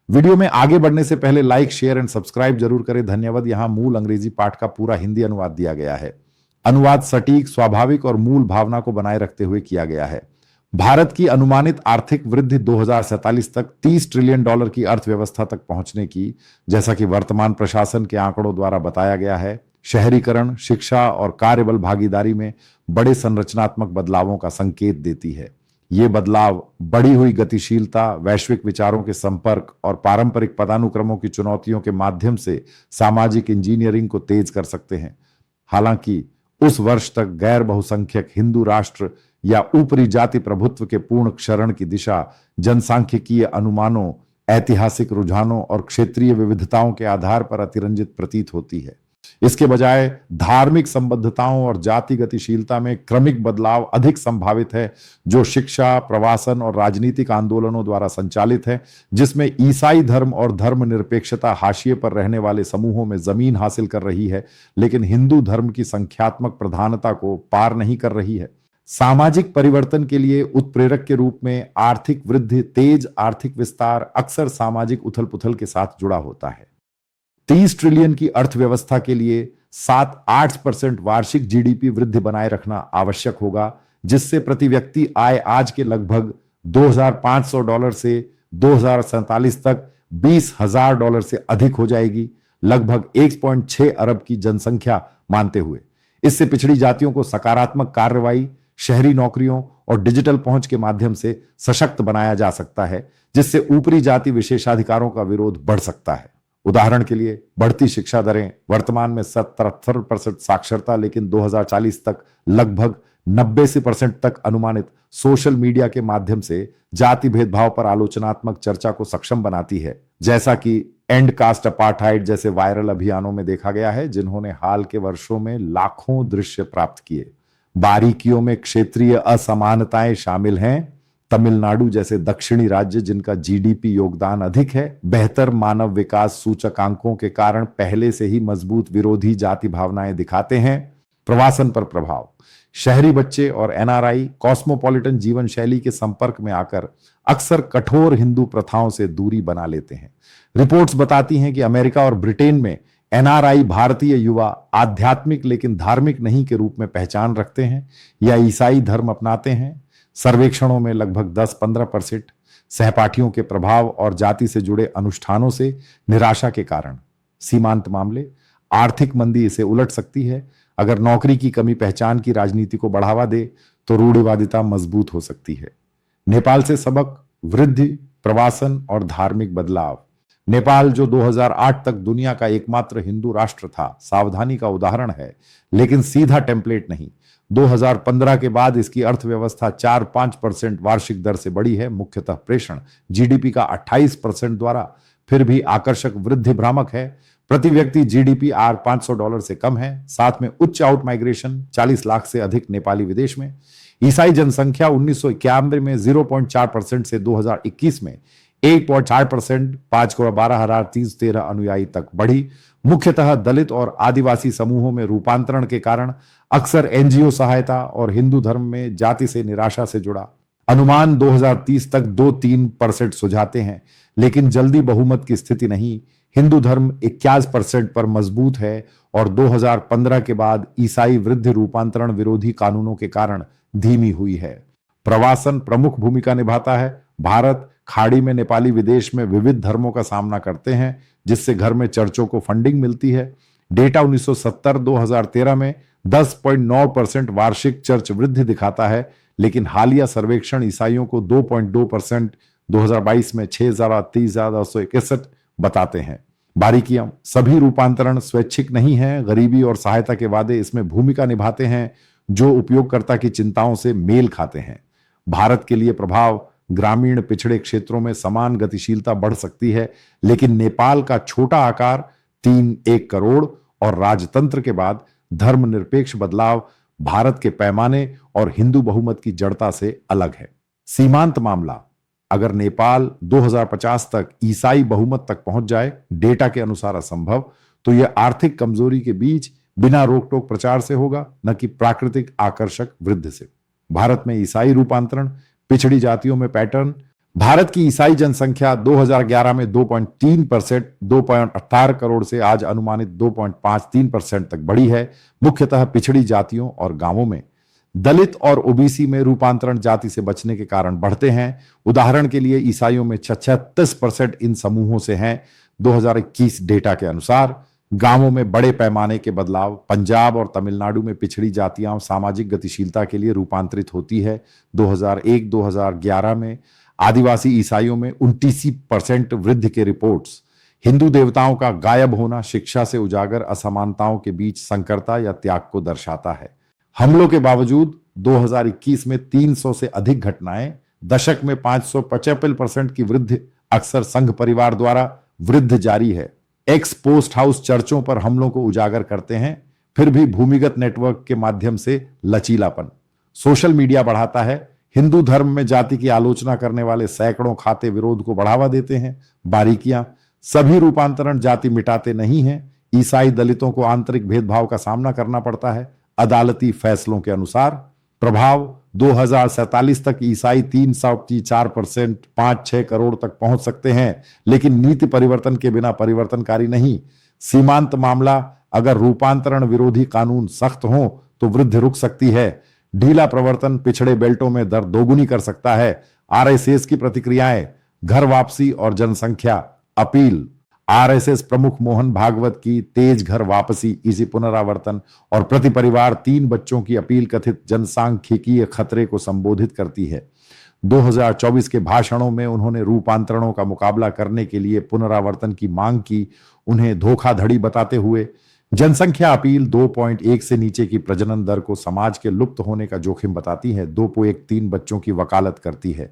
Video में आगे बढ़ने से पहले लाइक, शेयर एंड सब्सक्राइब जरूर करें। धन्यवाद। यहां मूल अंग्रेजी पाठ का पूरा हिंदी अनुवाद दिया गया है। अनुवाद सटीक, स्वाभाविक और मूल भावना को बनाए रखते हुए किया गया है। भारत की अनुमानित आर्थिक वृद्धि 2047 तक $30 ट्रिलियन की अर्थव्यवस्था तक पहुंचने की, जैसा कि वर्तमान प्रशासन के आंकड़ों द्वारा बताया गया है, शहरीकरण, शिक्षा और कार्यबल भागीदारी में बड़े संरचनात्मक बदलावों का संकेत देती है। ये बदलाव बढ़ी हुई गतिशीलता, वैश्विक विचारों के संपर्क और पारंपरिक पदानुक्रमों की चुनौतियों के माध्यम से सामाजिक इंजीनियरिंग को तेज कर सकते हैं। हालांकि उस वर्ष तक गैर बहुसंख्यक हिंदू राष्ट्र या ऊपरी जाति प्रभुत्व के पूर्ण क्षरण की दिशा जनसांख्यिकीय अनुमानों, ऐतिहासिक रुझानों और क्षेत्रीय विविधताओं के आधार पर अतिरंजित प्रतीत होती है। इसके बजाय धार्मिक संबद्धताओं और जाति गतिशीलता में क्रमिक बदलाव अधिक संभावित है, जो शिक्षा, प्रवासन और राजनीतिक आंदोलनों द्वारा संचालित है, जिसमें ईसाई धर्म और धर्मनिरपेक्षता हाशिए पर रहने वाले समूहों में जमीन हासिल कर रही है, लेकिन हिंदू धर्म की संख्यात्मक प्रधानता को पार नहीं कर रही है। सामाजिक परिवर्तन के लिए उत्प्रेरक के रूप में आर्थिक वृद्धि, तेज आर्थिक विस्तार अक्सर सामाजिक उथल पुथल के साथ जुड़ा होता है। 30 ट्रिलियन की अर्थव्यवस्था के लिए 7-8% वार्षिक जीडीपी वृद्धि बनाए रखना आवश्यक होगा, जिससे प्रति व्यक्ति आय आज के लगभग $2,500 से 2047 तक $20,000 से अधिक हो जाएगी, लगभग 1.6 अरब की जनसंख्या मानते हुए। इससे पिछड़ी जातियों को सकारात्मक कार्रवाई, शहरी नौकरियों और डिजिटल पहुंच के माध्यम से सशक्त बनाया जा सकता है, जिससे ऊपरी जाति विशेषाधिकारों का विरोध बढ़ सकता है। उदाहरण के लिए बढ़ती शिक्षा दरें, वर्तमान में 77% साक्षरता, लेकिन 2040 तक लगभग 90% तक अनुमानित सोशल मीडिया के माध्यम से जाति भेदभाव पर आलोचनात्मक चर्चा को सक्षम बनाती है, जैसा कि एंड कास्ट अपार्थाइड जैसे वायरल अभियानों में देखा गया है, जिन्होंने हाल के वर्षों में लाखों दृश्य प्राप्त किए। बारीकियों में क्षेत्रीय असमानताएं शामिल हैं। तमिलनाडु जैसे दक्षिणी राज्य, जिनका जीडीपी योगदान अधिक है, बेहतर मानव विकास सूचकांकों के कारण पहले से ही मजबूत विरोधी जाति भावनाएं दिखाते हैं। प्रवासन पर प्रभाव, शहरी बच्चे और एनआरआई कॉस्मोपॉलिटन जीवन शैली के संपर्क में आकर अक्सर कठोर हिंदू प्रथाओं से दूरी बना लेते हैं। रिपोर्ट्स बताती हैं कि अमेरिका और ब्रिटेन में एनआरआई भारतीय युवा आध्यात्मिक लेकिन धार्मिक नहीं के रूप में पहचान रखते हैं या ईसाई धर्म अपनाते हैं। सर्वेक्षणों में लगभग 10-15% सहपाठियों के प्रभाव और जाति से जुड़े अनुष्ठानों से निराशा के कारण। सीमांत मामले, आर्थिक मंदी इसे उलट सकती है। अगर नौकरी की कमी पहचान की राजनीति को बढ़ावा दे तो रूढ़िवादिता मजबूत हो सकती है। नेपाल से सबक, वृद्धि, प्रवासन और धार्मिक बदलाव। नेपाल, जो 2008 तक दुनिया का एकमात्र हिंदू राष्ट्र था, सावधानी का उदाहरण है, लेकिन सीधा टेम्पलेट नहीं। 2015 के बाद इसकी अर्थव्यवस्था 4-5% वार्षिक दर से बढ़ी है, मुख्यतः प्रेषण जीडीपी का 28% द्वारा। फिर भी आकर्षक वृद्धि भ्रामक है। प्रति व्यक्ति जीडीपी $500 से कम है, साथ में उच्च आउट माइग्रेशन, 40 लाख से अधिक नेपाली विदेश में। ईसाई जनसंख्या 1991 में 0.4% से 2021 में 1.4%, 5,12,313 अनुयायी तक बढ़ी। मुख्यतः दलित और आदिवासी समूहों में रूपांतरण के कारण अक्सर एनजीओ सहायता और हिंदू धर्म में जाति से निराशा से जुड़ा। अनुमान 2030 तक 2-3% सुझाते हैं, लेकिन जल्दी बहुमत की स्थिति नहीं। हिंदू धर्म 51% पर मजबूत है और 2015 के बाद ईसाई वृद्धि रूपांतरण विरोधी कानूनों के कारण धीमी हुई है। प्रवासन प्रमुख भूमिका निभाता है। भारत खाड़ी में नेपाली विदेश में विविध धर्मों का सामना करते हैं, जिससे घर में चर्चों को फंडिंग मिलती है। डेटा 1970-2013 में 10.9% वार्षिक चर्च वृद्धि दिखाता है, लेकिन हालिया सर्वेक्षण ईसाइयों को 2.2%, 2022 में 6,30,261 बताते हैं। बारीकियां, सभी रूपांतरण स्वैच्छिक नहीं हैं। गरीबी और सहायता के वादे इसमें भूमिका निभाते हैं, जो उपयोगकर्ता की चिंताओं से मेल खाते हैं। भारत के लिए प्रभाव, ग्रामीण पिछड़े क्षेत्रों में समान गतिशीलता बढ़ सकती है, लेकिन नेपाल का छोटा आकार 3-1 करोड़ और राजतंत्र के बाद धर्मनिरपेक्ष बदलाव भारत के पैमाने और हिंदू बहुमत की जड़ता से अलग है। सीमांत मामला, अगर नेपाल 2050 तक ईसाई बहुमत तक पहुंच जाए, डेटा के अनुसार असंभव, तो यह आर्थिक कमजोरी के बीच बिना रोक टोक प्रचार से होगा, न कि प्राकृतिक आकर्षक वृद्धि से। भारत में ईसाई रूपांतरण, पिछड़ी जातियों में पैटर्न, भारत की ईसाई जनसंख्या 2011 में 2.3%, 2.18 करोड़ से आज अनुमानित 2.53% तक बढ़ी है, मुख्यतः पिछड़ी जातियों और गांवों में। दलित और ओबीसी में रूपांतरण जाति से बचने के कारण बढ़ते हैं। उदाहरण के लिए ईसाइयों में 36% इन समूहों से हैं 2021 डेटा के अनुसार। गांवों में बड़े पैमाने के बदलाव। पंजाब और तमिलनाडु में पिछड़ी जातियां सामाजिक गतिशीलता के लिए रूपांतरित होती है। 2001-2011 में आदिवासी ईसाइयों में 29% वृद्धि के रिपोर्ट्स। हिंदू देवताओं का गायब होना शिक्षा से उजागर असमानताओं के बीच संकरता या त्याग को दर्शाता है। हमलों के बावजूद 2021 में 300 से अधिक घटनाएं, दशक में 555% की वृद्धि अक्सर संघ परिवार द्वारा वृद्धि जारी है। एक्स पोस्ट हाउस चर्चों पर हमलों को उजागर करते हैं, फिर भी भूमिगत नेटवर्क के माध्यम से लचीलापन। सोशल मीडिया बढ़ाता है। हिंदू धर्म में जाति की आलोचना करने वाले सैकड़ों खाते विरोध को बढ़ावा देते हैं। बारीकियां, सभी रूपांतरण जाति मिटाते नहीं हैं। ईसाई दलितों को आंतरिक भेदभाव का सामना करना पड़ता है। अदालती फैसलों के अनुसार प्रभाव 2047 तक ईसाई 304%, 5-6 करोड़ तक पहुंच सकते हैं, लेकिन नीति परिवर्तन के बिना परिवर्तनकारी नहीं। सीमांत मामला, अगर रूपांतरण विरोधी कानून सख्त हो तो वृद्धि रुक सकती है। ढीला प्रवर्तन पिछड़े बेल्टों में दर दोगुनी कर सकता है। आरएसएस की प्रतिक्रियाएं, घर वापसी और जनसंख्या अपील। आरएसएस प्रमुख मोहन भागवत की तेज घर वापसी, इसी पुनरावर्तन और प्रति परिवार 3 बच्चों की अपील कथित जनसांख्यिकीय खतरे को संबोधित करती है। 2024 के भाषणों में उन्होंने रूपांतरणों का मुकाबला करने के लिए पुनरावर्तन की मांग की, उन्हें धोखाधड़ी बताते हुए। जनसंख्या अपील 2.1 से नीचे की प्रजनन दर को समाज के लुप्त होने का जोखिम बताती है। 2.3 बच्चों की वकालत करती है।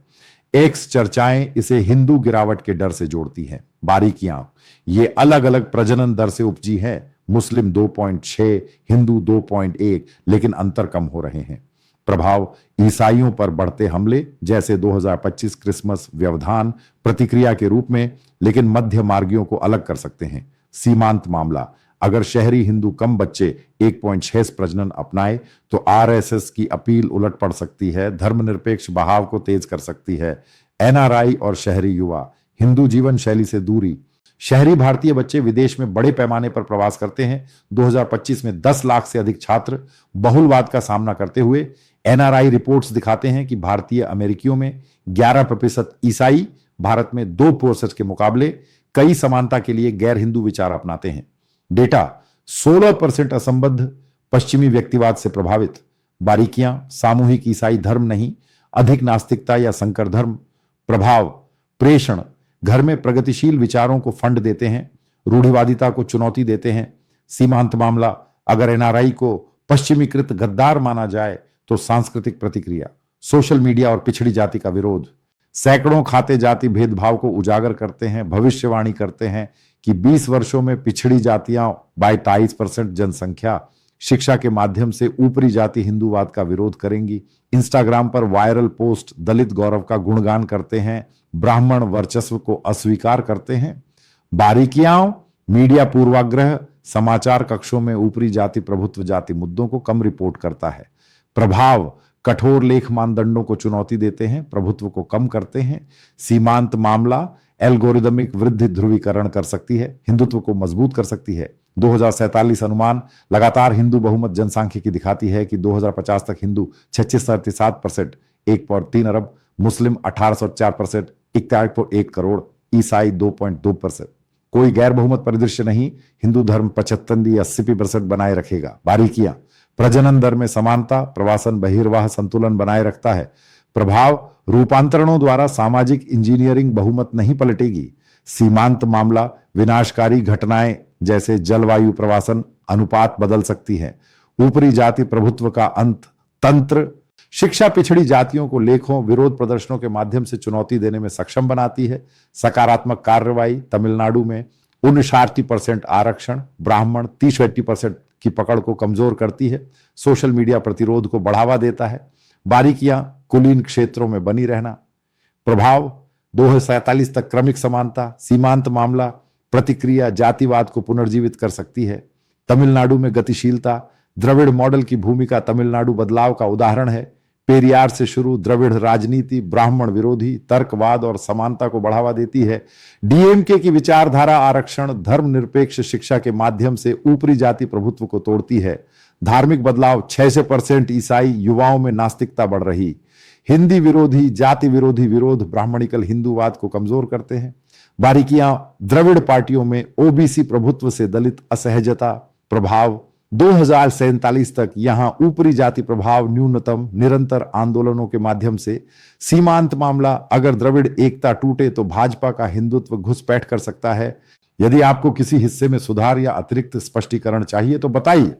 एक्स चर्चाएं इसे हिंदू गिरावट के डर से जोड़ती हैं। बारीकियां, ये अलग अलग प्रजनन दर से उपजी है। मुस्लिम 2.6, हिंदू 2.1, लेकिन अंतर कम हो रहे हैं। प्रभाव, ईसाइयों पर बढ़ते हमले जैसे 2025 क्रिसमस व्यवधान प्रतिक्रिया के रूप में, लेकिन मध्य मार्गियों को अलग कर सकते हैं। सीमांत मामला, अगर शहरी हिंदू कम बच्चे 1.6 प्रजनन अपनाए तो आरएसएस की अपील उलट पड़ सकती है, धर्मनिरपेक्ष बहाव को तेज कर सकती है। एनआरआई और शहरी युवा, हिंदू जीवन शैली से दूरी। शहरी भारतीय बच्चे विदेश में बड़े पैमाने पर प्रवास करते हैं। 2025 में 10 लाख से अधिक छात्र बहुलवाद का सामना करते हुए। एनआरआई रिपोर्ट्स दिखाते हैं कि भारतीय अमेरिकियों में 11% ईसाई भारत में 2% के मुकाबले कई समानता के लिए गैर हिंदू विचार अपनाते हैं। डेटा, 16% असंबद्ध पश्चिमी व्यक्तिवाद से प्रभावित। बारीकियां, सामूहिक ईसाई धर्म नहीं, अधिक नास्तिकता या संकर धर्म। प्रभाव, प्रेषण, घर में प्रगतिशील विचारों को फंड देते हैं, रूढ़िवादिता को चुनौती देते हैं। सीमांत मामला, अगर एनआरआई को पश्चिमीकृत गद्दार माना जाए तो सांस्कृतिक प्रतिक्रिया। सोशल मीडिया और पिछड़ी जाति का विरोध, सैकड़ों खाते जाति भेदभाव को उजागर करते हैं, भविष्यवाणी करते हैं कि 20 वर्षों में पिछड़ी जातियां 22% जनसंख्या शिक्षा के माध्यम से ऊपरी जाति हिंदूवाद का विरोध करेंगी। इंस्टाग्राम पर वायरल पोस्ट दलित गौरव का गुणगान करते हैं, ब्राह्मण वर्चस्व को अस्वीकार करते हैं। बारीकियां, मीडिया पूर्वाग्रह समाचार कक्षों में ऊपरी जाति प्रभुत्व जाति मुद्दों को कम रिपोर्ट करता है। प्रभाव, कठोर लेख मानदंडों को चुनौती देते हैं, प्रभुत्व को कम करते हैं। सीमांत मामला, एल्गोरिदमिक वृद्धि ध्रुवीकरण कर सकती है, हिंदुत्व को मजबूत कर सकती है। 2047 अनुमान लगातार हिंदू बहुमत जनसांख्यिकी दिखाती है कि 2050 तक हिंदू 637%, 1.3 अरब, मुस्लिम 1804%, 41.1 करोड़, ईसाई 2.2%। कोई गैर बहुमत परिदृश्य नहीं, हिंदू धर्म 75-80% बनाए रखेगा। बारीकियां, प्रजनन दर में समानता, प्रवासन बहिर्वाह संतुलन बनाए रखता है। प्रभाव, रूपांतरणों द्वारा सामाजिक इंजीनियरिंग बहुमत नहीं पलटेगी। सीमांत मामला, विनाशकारी घटनाएं जैसे जलवायु प्रवासन अनुपात बदल सकती है। ऊपरी जाति प्रभुत्व का अंत, तंत्र, शिक्षा पिछड़ी जातियों को लेखों विरोध प्रदर्शनों के माध्यम से चुनौती देने में सक्षम बनाती है। सकारात्मक कार्रवाई, तमिलनाडु में 59% आरक्षण ब्राह्मण 30-80% की पकड़ को कमजोर करती है। सोशल मीडिया प्रतिरोध को बढ़ावा देता है। बारीकियां, कुलीन क्षेत्रों में बनी रहना। प्रभाव, 2047 तक क्रमिक समानता। सीमांत मामला, प्रतिक्रिया जातिवाद को पुनर्जीवित कर सकती है। तमिलनाडु में गतिशीलता, द्रविड़ मॉडल की भूमिका तमिलनाडु बदलाव का उदाहरण है। पेरियार से शुरू द्रविड़ राजनीति ब्राह्मण विरोधी तर्कवाद और समानता को बढ़ावा देती है। डीएमके की विचारधारा आरक्षण धर्मनिरपेक्ष शिक्षा के माध्यम से ऊपरी जाति प्रभुत्व को तोड़ती है। धार्मिक बदलाव 6% ईसाई युवाओं में नास्तिकता बढ़ रही। हिंदी विरोधी जाति विरोधी विरोध ब्राह्मणिकल हिंदूवाद को कमजोर करते हैं। बारीकियां द्रविड़ पार्टियों में ओबीसी प्रभुत्व से दलित असहजता प्रभाव 2047 तक यहां ऊपरी जाति प्रभाव न्यूनतम निरंतर आंदोलनों के माध्यम से सीमांत मामला अगर द्रविड़ एकता टूटे तो भाजपा का हिंदुत्व घुसपैठ कर सकता है। यदि आपको किसी हिस्से में सुधार या अतिरिक्त स्पष्टीकरण चाहिए तो बताइए।